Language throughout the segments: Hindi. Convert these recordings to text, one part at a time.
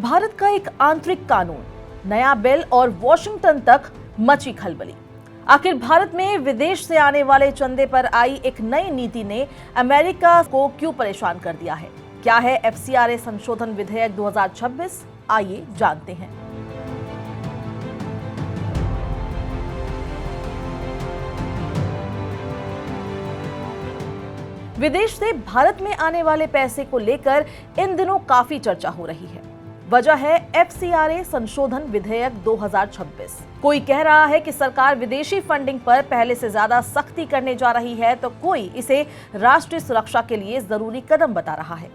भारत का एक आंतरिक कानून, नया बिल और वॉशिंगटन तक मची खलबली। आखिर भारत में विदेश से आने वाले चंदे पर आई एक नई नीति ने अमेरिका को क्यों परेशान कर दिया है? क्या है एफसीआरए संशोधन विधेयक 2026? आइए जानते हैं। विदेश से भारत में आने वाले पैसे को लेकर इन दिनों काफी चर्चा हो रही है। वजह है एफसीआरए संशोधन विधेयक 2026। कोई कह रहा है कि सरकार विदेशी फंडिंग पर पहले से ज्यादा सख्ती करने जा रही है, तो कोई इसे राष्ट्रीय सुरक्षा के लिए जरूरी कदम बता रहा है।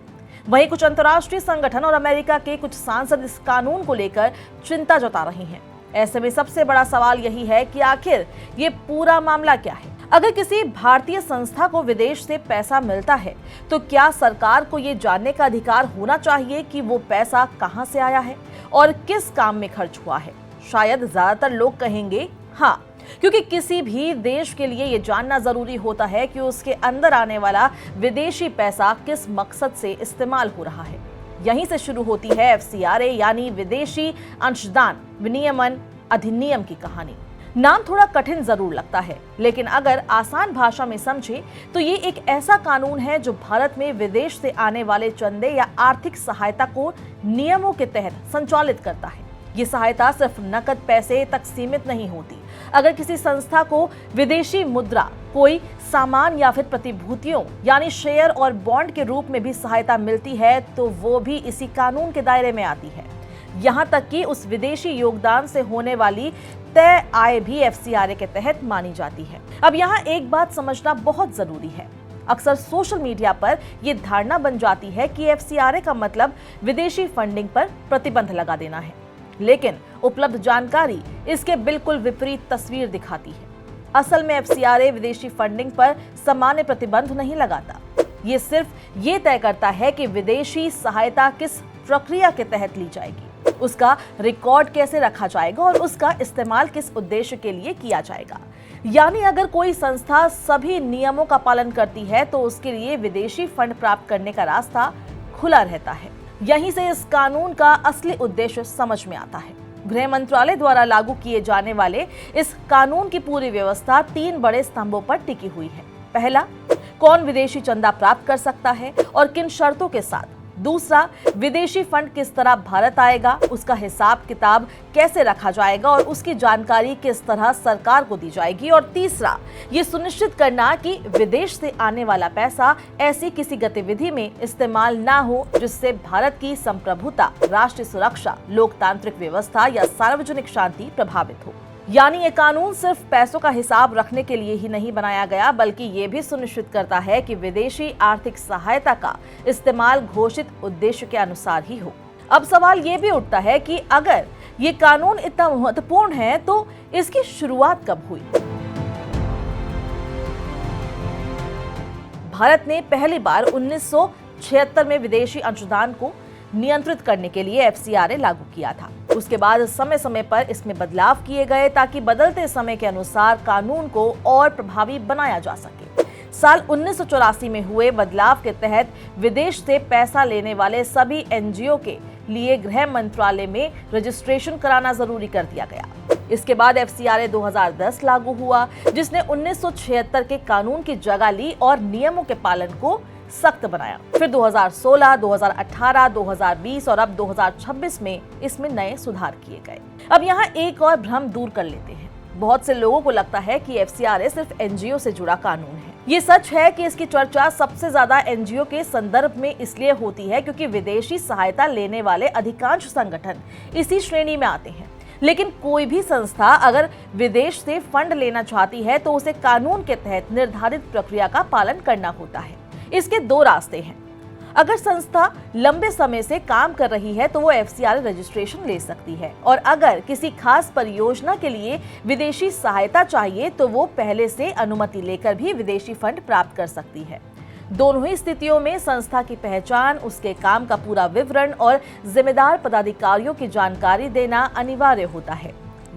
वहीं कुछ अंतर्राष्ट्रीय संगठन और अमेरिका के कुछ सांसद इस कानून को लेकर चिंता जता रहे हैं। ऐसे में सबसे बड़ा सवाल यही है कि आखिर ये पूरा मामला क्या है? अगर किसी भारतीय संस्था को विदेश से पैसा मिलता है तो क्या सरकार को ये जानने का अधिकार होना चाहिए कि वो पैसा कहां से आया है और किस काम में खर्च हुआ है? शायद ज्यादातर लोग कहेंगे हाँ, क्योंकि किसी भी देश के लिए ये जानना जरूरी होता है कि उसके अंदर आने वाला विदेशी पैसा किस मकसद से इस्तेमाल हो रहा है। यहीं से शुरू होती है एफसीआरए यानी विदेशी अंशदान विनियमन अधिनियम की कहानी। नाम थोड़ा कठिन जरूर लगता है, लेकिन अगर आसान भाषा में समझे तो ये एक ऐसा कानून है जो भारत में विदेश से आने वाले चंदे या आर्थिक सहायता को नियमों के तहत संचालित करता है। ये सहायता सिर्फ नकद पैसे तक सीमित नहीं होती। अगर किसी संस्था को विदेशी मुद्रा, कोई सामान या फिर प्रतिभूतियों यानी शेयर और बॉन्ड के रूप में भी सहायता मिलती है तो वो भी इसी कानून के दायरे में आती है। यहाँ तक कि उस विदेशी योगदान से होने वाली तय आय भी एफसीआरए के तहत मानी जाती है। अब यहाँ एक बात समझना बहुत जरूरी है। अक्सर सोशल मीडिया पर यह धारणा बन जाती है कि एफसीआरए का मतलब विदेशी फंडिंग पर प्रतिबंध लगा देना है, लेकिन उपलब्ध जानकारी इसके बिल्कुल विपरीत तस्वीर दिखाती है। असल में एफसीआरए विदेशी फंडिंग पर सामान्य प्रतिबंध नहीं लगाता। ये सिर्फ ये तय करता है कि विदेशी सहायता किस प्रक्रिया के तहत ली जाएगी, उसका रिकॉर्ड कैसे रखा जाएगा और उसका इस्तेमाल किस उद्देश्य के लिए किया जाएगा। यानी अगर कोई संस्था सभी नियमों का पालन करती है तो उसके लिए विदेशी फंड प्राप्त करने का रास्ता खुला रहता है। यहीं से इस कानून का असली उद्देश्य समझ में आता है। गृह मंत्रालय द्वारा लागू किए जाने वाले इस कानून की पूरी व्यवस्था 3 बड़े स्तंभों पर टिकी हुई है। पहला, कौन विदेशी चंदा प्राप्त कर सकता है और किन शर्तों के साथ। दूसरा, विदेशी फंड किस तरह भारत आएगा, उसका हिसाब किताब कैसे रखा जाएगा और उसकी जानकारी किस तरह सरकार को दी जाएगी। और तीसरा, ये सुनिश्चित करना कि विदेश से आने वाला पैसा ऐसी किसी गतिविधि में इस्तेमाल ना हो जिससे भारत की संप्रभुता, राष्ट्रीय सुरक्षा, लोकतांत्रिक व्यवस्था या सार्वजनिक शांति प्रभावित हो। यानी ये कानून सिर्फ पैसों का हिसाब रखने के लिए ही नहीं बनाया गया, बल्कि ये भी सुनिश्चित करता है कि विदेशी आर्थिक सहायता का इस्तेमाल घोषित उद्देश्य के अनुसार ही हो। अब सवाल ये भी उठता है कि अगर ये कानून इतना महत्वपूर्ण है तो इसकी शुरुआत कब हुई? भारत ने पहली बार 1976 में विदेशी अंशदान को नियंत्रित करने के लिए एफसीआरए लागू किया था। उसके बाद समय समय पर इसमें बदलाव किए गए ताकि बदलते समय के अनुसार कानून को और प्रभावी बनाया जा सके। साल 1984 में हुए बदलाव के तहत विदेश से पैसा लेने वाले सभी एनजीओ के लिए गृह मंत्रालय में रजिस्ट्रेशन कराना जरूरी कर दिया गया। इसके बाद एफसीआरए 2010 लागू हुआ, जिसने 1976 के कानून की जगह ली और नियमों के पालन को सख्त बनाया। फिर 2016, 2018, 2020 और अब 2026 में इसमें नए सुधार किए गए। अब यहाँ एक और भ्रम दूर कर लेते हैं। बहुत से लोगों को लगता है कि एफसीआरए सिर्फ एनजीओ से जुड़ा कानून है। ये सच है कि इसकी चर्चा सबसे ज्यादा एनजीओ के संदर्भ में इसलिए होती है क्योंकि विदेशी सहायता लेने वाले अधिकांश संगठन इसी श्रेणी में आते हैं। लेकिन कोई भी संस्था अगर विदेश से फंड लेना चाहती है तो उसे कानून के तहत निर्धारित प्रक्रिया का पालन करना होता है। इसके 2 रास्ते हैं। अगर संस्था लंबे समय से काम कर रही है तो वो एफसीआरए रजिस्ट्रेशन ले सकती है, और अगर किसी खास परियोजना के लिए विदेशी सहायता चाहिए तो वो पहले से अनुमति लेकर भी विदेशी फंड प्राप्त कर सकती है। दोनों ही स्थितियों में संस्था की पहचान, उसके काम का पूरा विवरण और जिम्मेदार पदाधिकारियों की जानकारी देना अनिवार्य होता है।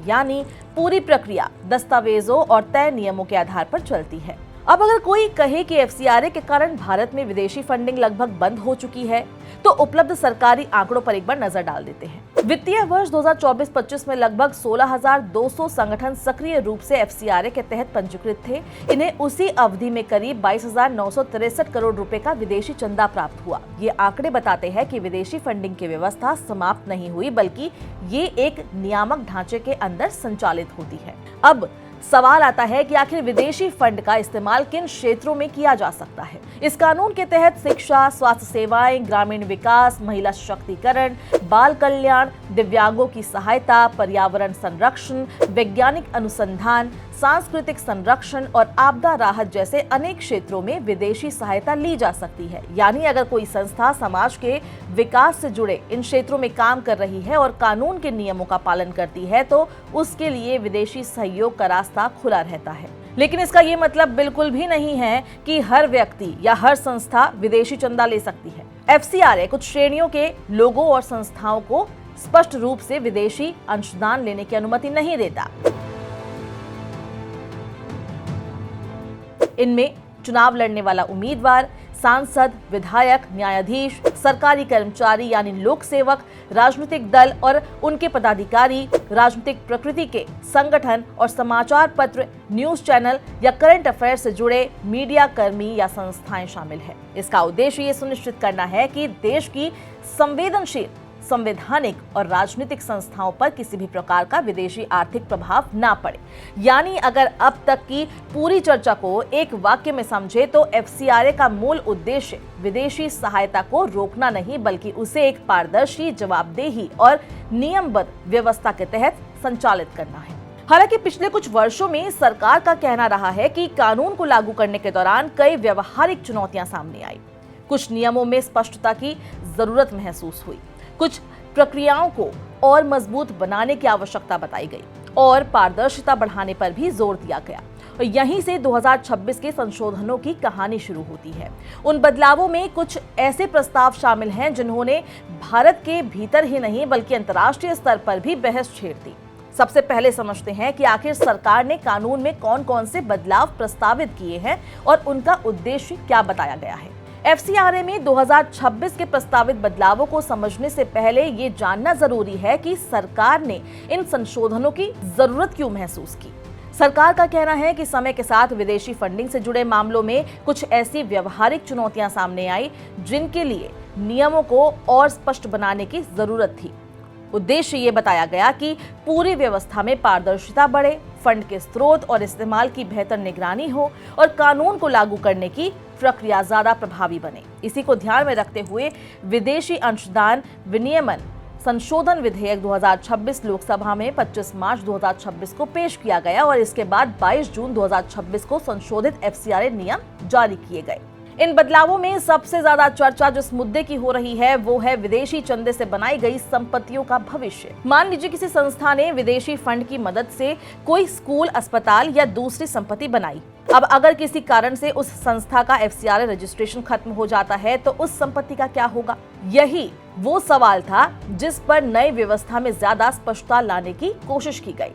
यानी पूरी प्रक्रिया दस्तावेजों और तय नियमों के आधार पर चलती है। अब अगर कोई कहे कि एफसीआरए के कारण भारत में विदेशी फंडिंग लगभग बंद हो चुकी है, तो उपलब्ध सरकारी आंकड़ों पर एक बार नजर डाल देते हैं। वित्तीय वर्ष 2024-25 में लगभग 16,200 संगठन सक्रिय रूप से एफसीआरए के तहत पंजीकृत थे। इन्हें उसी अवधि में करीब 22,963 करोड़ रुपए का विदेशी चंदा प्राप्त हुआ। ये आंकड़े बताते हैं कि विदेशी फंडिंग की व्यवस्था समाप्त नहीं हुई, बल्कि ये एक नियामक ढांचे के अंदर संचालित होती है। अब सवाल आता है कि आखिर विदेशी फंड का इस्तेमाल किन क्षेत्रों में किया जा सकता है। इस कानून के तहत शिक्षा, स्वास्थ्य सेवाएं, ग्रामीण विकास, महिला सशक्तिकरण, बाल कल्याण, दिव्यांगों की सहायता, पर्यावरण संरक्षण, वैज्ञानिक अनुसंधान, सांस्कृतिक संरक्षण और आपदा राहत जैसे अनेक क्षेत्रों में विदेशी सहायता ली जा सकती है। यानी अगर कोई संस्था समाज के विकास से जुड़े इन क्षेत्रों में काम कर रही है और कानून के नियमों का पालन करती है, तो उसके लिए विदेशी सहयोग का रास्ता खुला रहता है। लेकिन इसका ये मतलब बिल्कुल भी नहीं है कि हर व्यक्ति या हर संस्था विदेशी चंदा ले सकती है। एफसीआरए कुछ श्रेणियों के लोगों और संस्थाओं को स्पष्ट रूप से विदेशी अंशदान लेने की अनुमति नहीं देता। इनमें चुनाव लड़ने वाला उम्मीदवार, सांसद, विधायक, न्यायाधीश, सरकारी कर्मचारी यानी लोक सेवक, राजनीतिक दल और उनके पदाधिकारी, राजनीतिक प्रकृति के संगठन और समाचार पत्र, न्यूज चैनल या करंट अफेयर से जुड़े मीडिया कर्मी या संस्थाएं शामिल है। इसका उद्देश्य ये सुनिश्चित करना है कि देश की संवेदनशील, संवैधानिक और राजनीतिक संस्थाओं पर किसी भी प्रकार का विदेशी आर्थिक प्रभाव ना पड़े। यानी अगर अब तक की पूरी चर्चा को एक वाक्य में समझे तो एफसीआरए का मूल उद्देश्य विदेशी सहायता को रोकना नहीं, बल्कि उसे एक पारदर्शी, जवाबदेही और नियमबद्ध व्यवस्था के तहत संचालित करना है। हालांकि पिछले कुछ वर्षों में सरकार का कहना रहा है कि कानून को लागू करने के दौरान कई व्यवहारिक चुनौतियां सामने आई। कुछ नियमों में स्पष्टता की जरूरत महसूस हुई, कुछ प्रक्रियाओं को और मजबूत बनाने की आवश्यकता बताई गई और पारदर्शिता बढ़ाने पर भी जोर दिया गया। और यहीं से 2026 के संशोधनों की कहानी शुरू होती है। उन बदलावों में कुछ ऐसे प्रस्ताव शामिल हैं जिन्होंने भारत के भीतर ही नहीं बल्कि अंतर्राष्ट्रीय स्तर पर भी बहस छेड़ दी। सबसे पहले समझते हैं कि आखिर सरकार ने कानून में कौन-कौन से बदलाव प्रस्तावित किए हैं और उनका उद्देश्य क्या बताया गया है। एफसीआरए में 2026 के प्रस्तावित बदलावों को समझने से पहले ये जानना जरूरी है कि सरकार ने इन संशोधनों की जरूरत क्यों महसूस की। सरकार का कहना है कि समय के साथ विदेशी फंडिंग से जुड़े मामलों में कुछ ऐसी व्यवहारिक चुनौतियां सामने आई जिनके लिए नियमों को और स्पष्ट बनाने की जरूरत थी। उद्देश्य ये बताया गया कि पूरी व्यवस्था में पारदर्शिता बढ़े, फंड के स्रोत और इस्तेमाल की बेहतर निगरानी हो और कानून को लागू करने की प्रक्रिया ज्यादा प्रभावी बने। इसी को ध्यान में रखते हुए विदेशी अंशदान विनियमन संशोधन विधेयक 2026 लोकसभा में 25 मार्च 2026 को पेश किया गया और इसके बाद 22 जून 2026 को संशोधित एफसीआरए नियम जारी किए गए। इन बदलावों में सबसे ज्यादा चर्चा जिस मुद्दे की हो रही है वो है विदेशी चंदे से बनाई गई संपत्तियों का भविष्य। मान लीजिए किसी संस्था ने विदेशी फंड की मदद से कोई स्कूल, अस्पताल या दूसरी संपत्ति बनाई। अब अगर किसी कारण से उस संस्था का एफसीआरए रजिस्ट्रेशन खत्म हो जाता है तो उस संपत्ति का क्या होगा? यही वो सवाल था जिस पर नई व्यवस्था में ज्यादा स्पष्टता लाने की कोशिश की गई।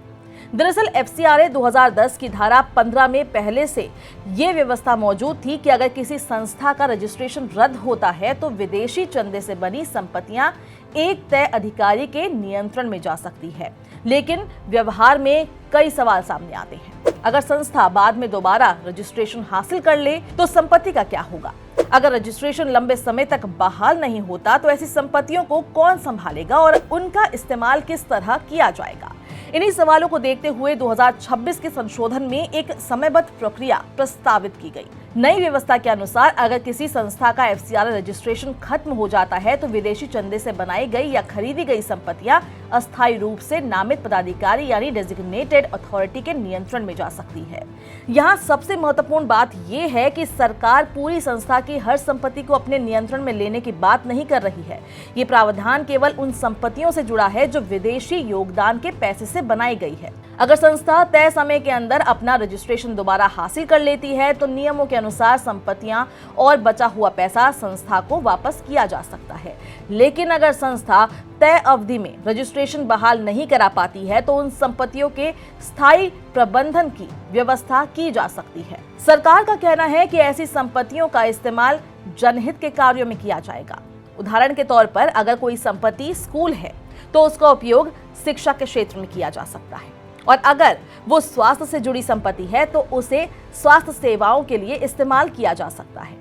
दरअसल एफसीआरए 2010 की धारा 15 में पहले से ये व्यवस्था मौजूद थी कि अगर किसी संस्था का रजिस्ट्रेशन रद्द होता है तो विदेशी चंदे से बनी संपत्तियां एक तय अधिकारी के नियंत्रण में जा सकती है। लेकिन व्यवहार में कई सवाल सामने आते हैं। अगर संस्था बाद में दोबारा रजिस्ट्रेशन हासिल कर ले तो संपत्ति का क्या होगा? अगर रजिस्ट्रेशन लंबे समय तक बहाल नहीं होता तो ऐसी संपत्तियों को कौन संभालेगा और उनका इस्तेमाल किस तरह किया जाएगा? इन्हीं सवालों को देखते हुए 2026 के संशोधन में एक समयबद्ध प्रक्रिया प्रस्तावित की गई। नई व्यवस्था के अनुसार अगर किसी संस्था का एफसीआरए रजिस्ट्रेशन खत्म हो जाता है तो विदेशी चंदे से बनाई गई या खरीदी गई संपत्तियां अस्थायी रूप से नामित पदाधिकारी यानी डेजिग्नेटेड अथॉरिटी के नियंत्रण में जा सकती है। यहाँ सबसे महत्वपूर्ण बात यह है कि सरकार पूरी संस्था की हर संपत्ति को अपने नियंत्रण में लेने की बात नहीं कर रही है। ये प्रावधान केवल उन संपत्तियों से जुड़ा है जो विदेशी योगदान के पैसे से बनाई गई है। अगर संस्था तय समय के अंदर अपना रजिस्ट्रेशन दोबारा हासिल कर लेती है तो नियमों के अनुसार संपत्तियां और बचा हुआ पैसा संस्था को वापस किया जा सकता है। लेकिन अगर संस्था तय अवधि में रजिस्ट्रेशन बहाल नहीं करा पाती है तो उन संपत्तियों के स्थायी प्रबंधन की व्यवस्था की जा सकती है। सरकार का कहना है कि ऐसी संपत्तियों का इस्तेमाल जनहित के कार्यों में किया जाएगा। उदाहरण के तौर पर अगर कोई संपत्ति स्कूल है तो उसका उपयोग शिक्षा के क्षेत्र में किया जा सकता है, और अगर वो स्वास्थ्य से जुड़ी संपत्ति है तो उसे स्वास्थ्य सेवाओं के लिए इस्तेमाल किया जा सकता है।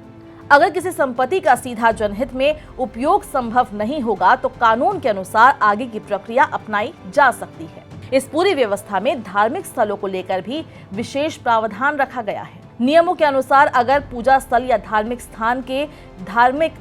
अगर किसी संपत्ति का सीधा जनहित में उपयोग संभव नहीं होगा तो कानून के अनुसार आगे की प्रक्रिया अपनाई जा सकती है। इस पूरी व्यवस्था में धार्मिक स्थलों को लेकर भी विशेष प्रावधान रखा गया है। नियमों के अनुसार अगर पूजा स्थल या धार्मिक स्थान के धार्मिक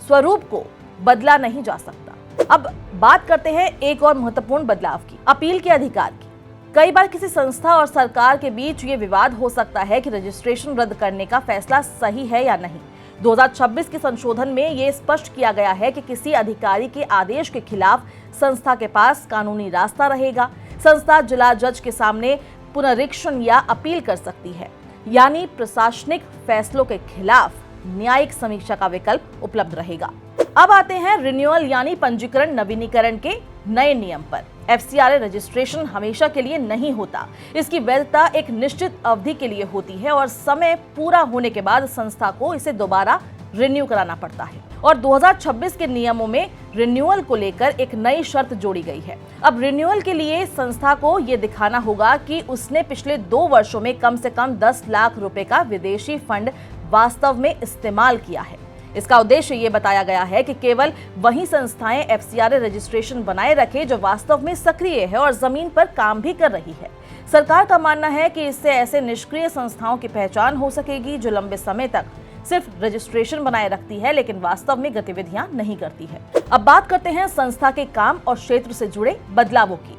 स्वरूप को बदला नहीं जा सकता। अब बात करते हैं एक और महत्वपूर्ण बदलाव की, अपील के अधिकार की। कई बार किसी संस्था और सरकार के बीच ये विवाद हो सकता है कि रजिस्ट्रेशन रद्द करने का फैसला सही है या नहीं। 2026 के संशोधन में ये स्पष्ट किया गया है कि किसी अधिकारी के आदेश के खिलाफ संस्था के पास कानूनी रास्ता रहेगा। संस्था जिला जज के सामने पुनरीक्षण या अपील कर सकती है, यानी प्रशासनिक फैसलों के खिलाफ न्यायिक समीक्षा का विकल्प उपलब्ध रहेगा। अब आते हैं रिन्यूअल यानी पंजीकरण नवीनीकरण के नए नियम पर। एफसीआरए रजिस्ट्रेशन हमेशा के लिए नहीं होता। इसकी वैधता एक निश्चित अवधि के लिए होती है और समय पूरा होने के बाद संस्था को इसे दोबारा रिन्यू कराना पड़ता है। और 2026 के नियमों में रिन्यूअल को लेकर एक नई शर्त जोड़ी गई है। अब रिन्यूअल के लिए संस्था को ये दिखाना होगा कि उसने पिछले 2 वर्षों में कम से कम 10 लाख रुपए का विदेशी फंड वास्तव में इस्तेमाल किया है। इसका उद्देश्य ये बताया गया है कि केवल वही संस्थाएं एफसीआरए रजिस्ट्रेशन बनाए रखे जो वास्तव में सक्रिय है और जमीन पर काम भी कर रही है। सरकार का मानना है कि इससे ऐसे निष्क्रिय संस्थाओं की पहचान हो सकेगी जो लंबे समय तक सिर्फ रजिस्ट्रेशन बनाए रखती है लेकिन वास्तव में गतिविधियां नहीं करती है। अब बात करते हैं संस्था के काम और क्षेत्र से जुड़े बदलावों की।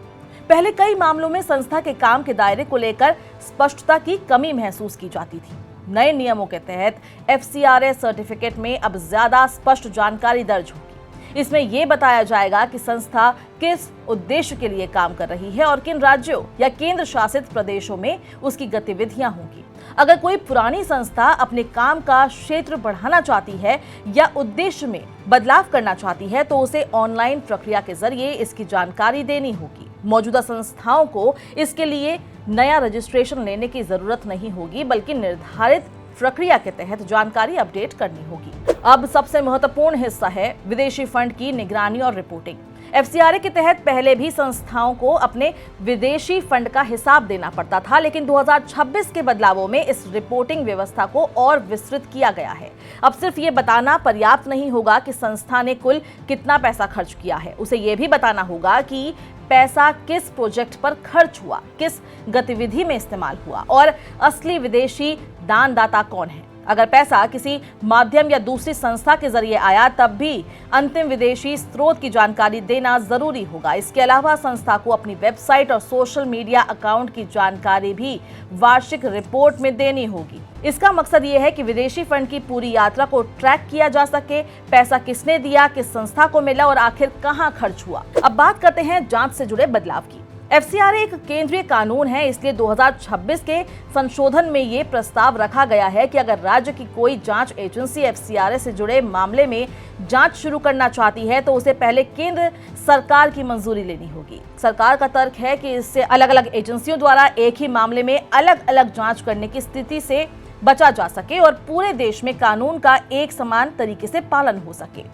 पहले कई मामलों में संस्था के काम के दायरे को लेकर स्पष्टता की कमी महसूस की जाती थी। नए नियमों के तहत एफसीआरए सर्टिफिकेट में अब ज्यादा स्पष्ट जानकारी दर्ज होगी। इसमें यह बताया जाएगा कि संस्था किस उद्देश्य के लिए काम कर रही है और किन राज्यों या केंद्र शासित प्रदेशों में उसकी गतिविधियां होंगी। अगर कोई पुरानी संस्था अपने काम का क्षेत्र बढ़ाना चाहती है या उद्देश्य में बदलाव करना चाहती है तो उसे ऑनलाइन प्रक्रिया के जरिए इसकी जानकारी देनी होगी। मौजूदा संस्थाओं को इसके लिए नया रजिस्ट्रेशन लेने की जरूरत नहीं होगी, बल्कि निर्धारित प्रक्रिया के तहत जानकारी अपडेट करनी होगी। अब सबसे महत्वपूर्ण हिस्सा है विदेशी फंड की निगरानी और रिपोर्टिंग। एफसीआरए के तहत पहले भी संस्थाओं को अपने विदेशी फंड का हिसाब देना पड़ता था, लेकिन 2026 के बदलावों में इस रिपोर्टिंग व्यवस्था को और विस्तृत किया गया है। अब सिर्फ ये बताना पर्याप्त नहीं होगा कि संस्था ने कुल कितना पैसा खर्च किया है, उसे ये भी बताना होगा कि पैसा किस प्रोजेक्ट पर खर्च हुआ, किस गतिविधि में इस्तेमाल हुआ और असली विदेशी दानदाता कौन है। अगर पैसा किसी माध्यम या दूसरी संस्था के जरिए आया तब भी अंतिम विदेशी स्रोत की जानकारी देना जरूरी होगा। इसके अलावा संस्था को अपनी वेबसाइट और सोशल मीडिया अकाउंट की जानकारी भी वार्षिक रिपोर्ट में देनी होगी। इसका मकसद ये है कि विदेशी फंड की पूरी यात्रा को ट्रैक किया जा सके, पैसा किसने दिया, किस संस्था को मिला और आखिर कहां खर्च हुआ। अब बात करते हैं जांच से जुड़े बदलाव की। एफसीआरए एक केंद्रीय कानून है, इसलिए 2026 के संशोधन में ये प्रस्ताव रखा गया है कि अगर राज्य की कोई जांच एजेंसी एफसीआरए से जुड़े मामले में जांच शुरू करना चाहती है तो उसे पहले केंद्र सरकार की मंजूरी लेनी होगी। सरकार का तर्क है कि इससे अलग अलग एजेंसियों द्वारा एक ही मामले में अलग अलग जांच करने की स्थिति से बचा जा सके और पूरे देश में कानून का एक समान तरीके से पालन हो सके।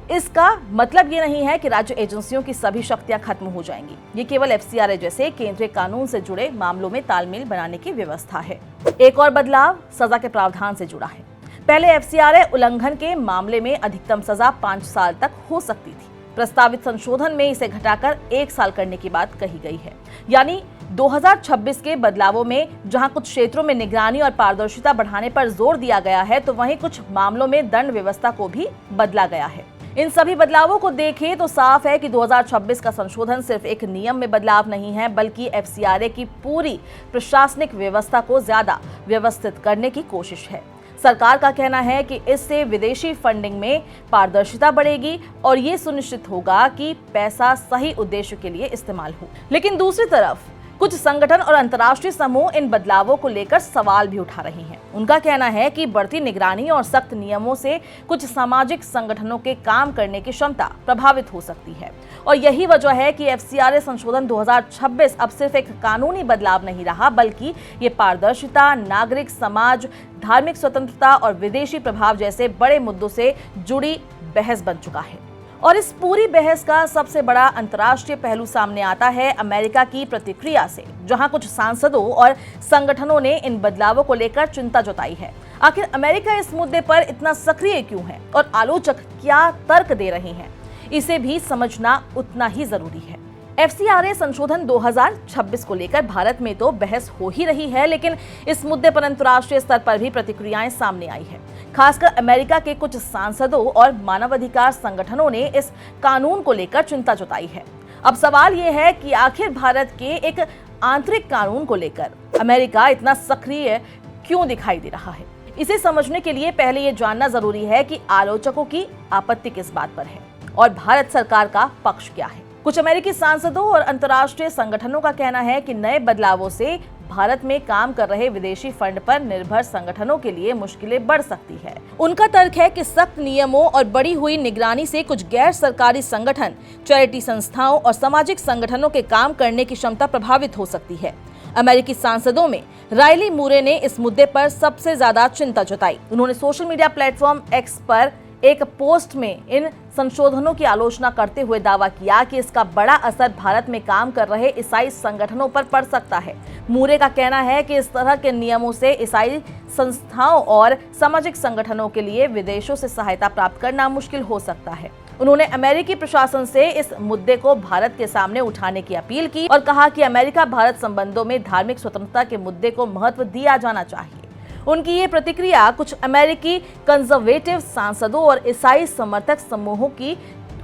इसका मतलब ये नहीं है कि राज्य एजेंसियों की सभी शक्तियां खत्म हो जाएंगी। ये केवल एफसीआरए जैसे केंद्रीय कानून से जुड़े मामलों में तालमेल बनाने की व्यवस्था है। एक और बदलाव सजा के प्रावधान से जुड़ा है। पहले एफसीआरए उल्लंघन के मामले में अधिकतम सजा 5 साल तक हो सकती थी। प्रस्तावित संशोधन में इसे घटाकर 1 साल करने की बात कही गई है। यानी 2026 के बदलावों में जहां कुछ क्षेत्रों में निगरानी और पारदर्शिता बढ़ाने पर जोर दिया गया है तो वहीं कुछ मामलों में दंड व्यवस्था को भी बदला गया है। इन सभी बदलावों को देखें तो साफ है कि 2026 का संशोधन सिर्फ एक नियम में बदलाव नहीं है, बल्कि एफसीआरए की पूरी प्रशासनिक व्यवस्था को ज्यादा व्यवस्थित करने की कोशिश है। सरकार का कहना है कि इससे विदेशी फंडिंग में पारदर्शिता बढ़ेगी और ये सुनिश्चित होगा कि पैसा सही उद्देश्य के लिए इस्तेमाल हो। लेकिन दूसरी तरफ कुछ संगठन और अंतर्राष्ट्रीय समूह इन बदलावों को लेकर सवाल भी उठा रही हैं। उनका कहना है कि बढ़ती निगरानी और सख्त नियमों से कुछ सामाजिक संगठनों के काम करने की क्षमता प्रभावित हो सकती है और यही वजह है कि एफसीआरए संशोधन 2026 अब सिर्फ एक कानूनी बदलाव नहीं रहा, बल्कि ये पारदर्शिता, नागरिक समाज, धार्मिक स्वतंत्रता और विदेशी प्रभाव जैसे बड़े मुद्दों से जुड़ी बहस बन चुका है। और इस पूरी बहस का सबसे बड़ा अंतर्राष्ट्रीय पहलू सामने आता है अमेरिका की प्रतिक्रिया से, जहां कुछ सांसदों और संगठनों ने इन बदलावों को लेकर चिंता जताई है। आखिर अमेरिका इस मुद्दे पर इतना सक्रिय क्यों है और आलोचक क्या तर्क दे रहे हैं, इसे भी समझना उतना ही जरूरी है। एफसीआरए संशोधन 2026 को लेकर भारत में तो बहस हो ही रही है, लेकिन इस मुद्दे पर अंतर्राष्ट्रीय स्तर पर भी प्रतिक्रियाएं सामने आई है। खासकर अमेरिका के कुछ सांसदों और मानवाधिकार संगठनों ने इस कानून को लेकर चिंता जताई है। अब सवाल ये है कि आखिर भारत के एक आंतरिक कानून को लेकर अमेरिका इतना सक्रिय क्यों दिखाई दे रहा है। इसे समझने के लिए पहले ये जानना जरूरी है कि आलोचकों की आपत्ति किस बात पर है और भारत सरकार का पक्ष क्या है। कुछ अमेरिकी सांसदों और अंतर्राष्ट्रीय संगठनों का कहना है कि नए बदलावों से भारत में काम कर रहे विदेशी फंड पर निर्भर संगठनों के लिए मुश्किलें बढ़ सकती है। उनका तर्क है कि सख्त नियमों और बढ़ी हुई निगरानी से कुछ गैर सरकारी संगठन, चैरिटी संस्थाओं और सामाजिक संगठनों के काम करने की क्षमता प्रभावित हो सकती है। अमेरिकी सांसदों में राइली मूरे ने इस मुद्दे पर सबसे ज्यादा चिंता जताई। उन्होंने सोशल मीडिया प्लेटफॉर्म एक्स पर एक पोस्ट में इन संशोधनों की आलोचना करते हुए दावा किया कि इसका बड़ा असर भारत में काम कर रहे ईसाई संगठनों पर पड़ सकता है। मूरे का कहना है कि इस तरह के नियमों से ईसाई संस्थाओं और सामाजिक संगठनों के लिए विदेशों से सहायता प्राप्त करना मुश्किल हो सकता है। उन्होंने अमेरिकी प्रशासन से इस मुद्दे को भारत के सामने उठाने की अपील की और कहा कि अमेरिका भारत संबंधों में धार्मिक स्वतंत्रता के मुद्दे को महत्व दिया जाना चाहिए। उनकी ये प्रतिक्रिया कुछ अमेरिकी कंजर्वेटिव सांसदों और ईसाई समर्थक समूहों की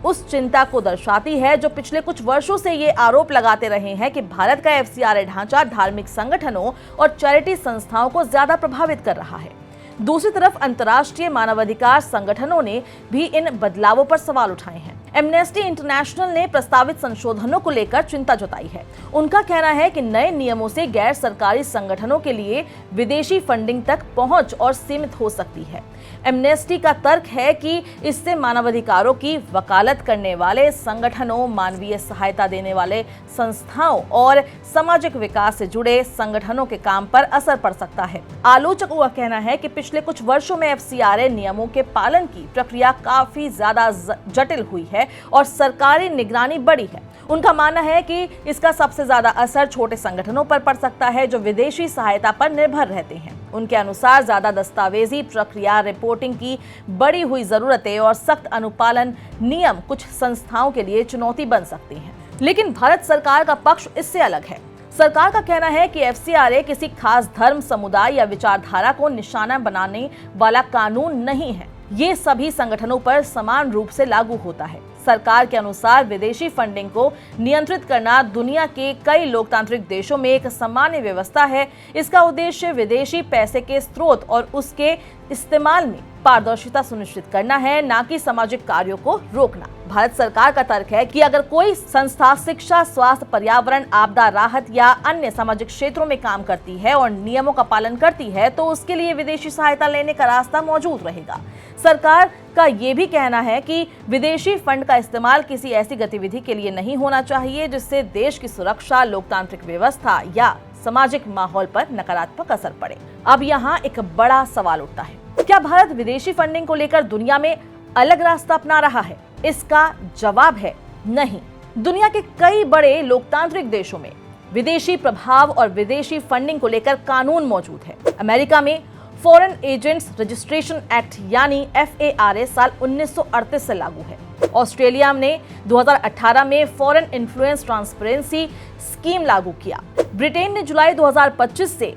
उस चिंता को दर्शाती है जो पिछले कुछ वर्षों से ये आरोप लगाते रहे हैं कि भारत का एफसीआरए ढांचा धार्मिक संगठनों और चैरिटी संस्थाओं को ज्यादा प्रभावित कर रहा है। दूसरी तरफ अंतर्राष्ट्रीय मानवाधिकार संगठनों ने भी इन बदलावों पर सवाल उठाए हैं। एमनेस्टी इंटरनेशनल ने प्रस्तावित संशोधनों को लेकर चिंता जताई है। उनका कहना है कि नए नियमों से गैर सरकारी संगठनों के लिए विदेशी फंडिंग तक पहुंच और सीमित हो सकती है। एमनेस्टी का तर्क है कि इससे मानवाधिकारों की वकालत करने वाले संगठनों, मानवीय सहायता देने वाले संस्थाओं और सामाजिक विकास से जुड़े संगठनों के काम पर असर पड़ सकता है। आलोचकों का कहना है कि पिछले कुछ वर्षों में एफसीआरए नियमों के पालन की प्रक्रिया काफी ज्यादा जटिल हुई है और सरकारी निगरानी बढ़ी है। उनका मानना है कि इसका सबसे ज्यादा असर छोटे संगठनों पर पड़ सकता है जो विदेशी सहायता पर निर्भर रहते हैं। उनके अनुसार ज्यादा दस्तावेजी प्रक्रिया, रिपोर्टिंग की बढ़ी हुई जरूरतें और सख्त अनुपालन नियम कुछ संस्थाओं के लिए चुनौती बन सकती हैं। लेकिन भारत सरकार का पक्ष इससे अलग है। सरकार का कहना है कि एफसीआरए किसी खास धर्म, समुदाय या विचारधारा को निशाना बनाने वाला कानून नहीं है। ये सभी संगठनों पर समान रूप से लागू होता है। सरकार के अनुसार विदेशी फंडिंग को नियंत्रित करना दुनिया के कई लोकतांत्रिक देशों में एक सामान्य व्यवस्था है। इसका उद्देश्य विदेशी पैसे के स्रोत और उसके इस्तेमाल में पारदर्शिता सुनिश्चित करना है, ना कि सामाजिक कार्यों को रोकना। भारत सरकार का तर्क है कि अगर कोई संस्था शिक्षा, स्वास्थ्य, पर्यावरण, आपदा राहत या अन्य सामाजिक क्षेत्रों में काम करती है और नियमों का पालन करती है तो उसके लिए विदेशी सहायता लेने का रास्ता मौजूद रहेगा। सरकार का ये भी कहना है कि विदेशी फंड का इस्तेमाल किसी ऐसी गतिविधि के लिए नहीं होना चाहिए जिससे देश की सुरक्षा, लोकतांत्रिक व्यवस्था या सामाजिक माहौल पर नकारात्मक असर पड़े। अब यहाँ एक बड़ा सवाल उठता है, क्या भारत विदेशी फंडिंग को लेकर दुनिया में अलग रास्ता अपना रहा है? इसका जवाब है नहीं। दुनिया के कई बड़े लोकतांत्रिक देशों में विदेशी प्रभाव और विदेशी फंडिंग को लेकर कानून मौजूद है। अमेरिका में फॉरेन एजेंट्स रजिस्ट्रेशन एक्ट यानी FARA साल 1938 से लागू है। ऑस्ट्रेलिया ने 2018 में फॉरेन इन्फ्लुएंस ट्रांसपेरेंसी स्कीम लागू किया। ब्रिटेन ने जुलाई 2025 से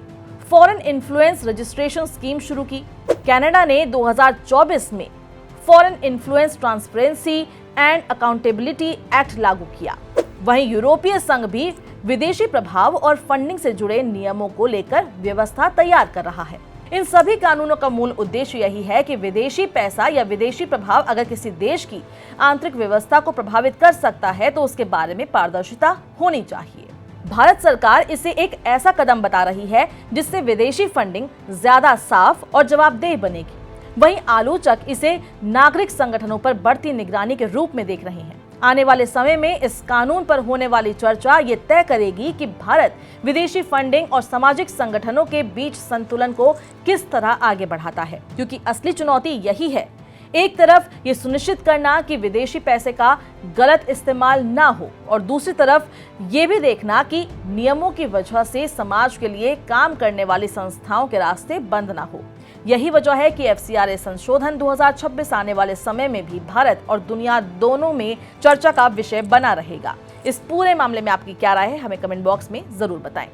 फॉरेन इन्फ्लुएंस रजिस्ट्रेशन स्कीम शुरू की। कनाडा ने 2024 में foreign influence transparency and accountability act लागू किया। वहीं यूरोपीय संघ भी विदेशी प्रभाव और फंडिंग से जुड़े नियमों को लेकर व्यवस्था तैयार कर रहा है। इन सभी कानूनों का मूल उद्देश्य यही है कि विदेशी पैसा या विदेशी प्रभाव अगर किसी देश की आंतरिक व्यवस्था को प्रभावित कर सकता है तो उसके बारे में पारदर्शिता होनी चाहिए। भारत सरकार इसे एक ऐसा कदम बता रही है जिससे विदेशी फंडिंग ज्यादा साफ और जवाबदेह बनेगी। वहीं आलोचक इसे नागरिक संगठनों पर बढ़ती निगरानी के रूप में देख रहे हैं। आने वाले समय में इस कानून पर होने वाली चर्चा ये तय करेगी कि भारत विदेशी फंडिंग और सामाजिक संगठनों के बीच संतुलन को किस तरह आगे बढ़ाता है, क्योंकि असली चुनौती यही है। एक तरफ ये सुनिश्चित करना कि विदेशी पैसे का गलत इस्तेमाल ना हो और दूसरी तरफ ये भी देखना कि नियमों की वजह से समाज के लिए काम करने वाली संस्थाओं के रास्ते बंद ना हो। यही वजह है कि FCRA संशोधन 2026 आने वाले समय में भी भारत और दुनिया दोनों में चर्चा का विषय बना रहेगा। इस पूरे मामले में आपकी क्या राय है, हमें कमेंट बॉक्स में जरूर बताएं।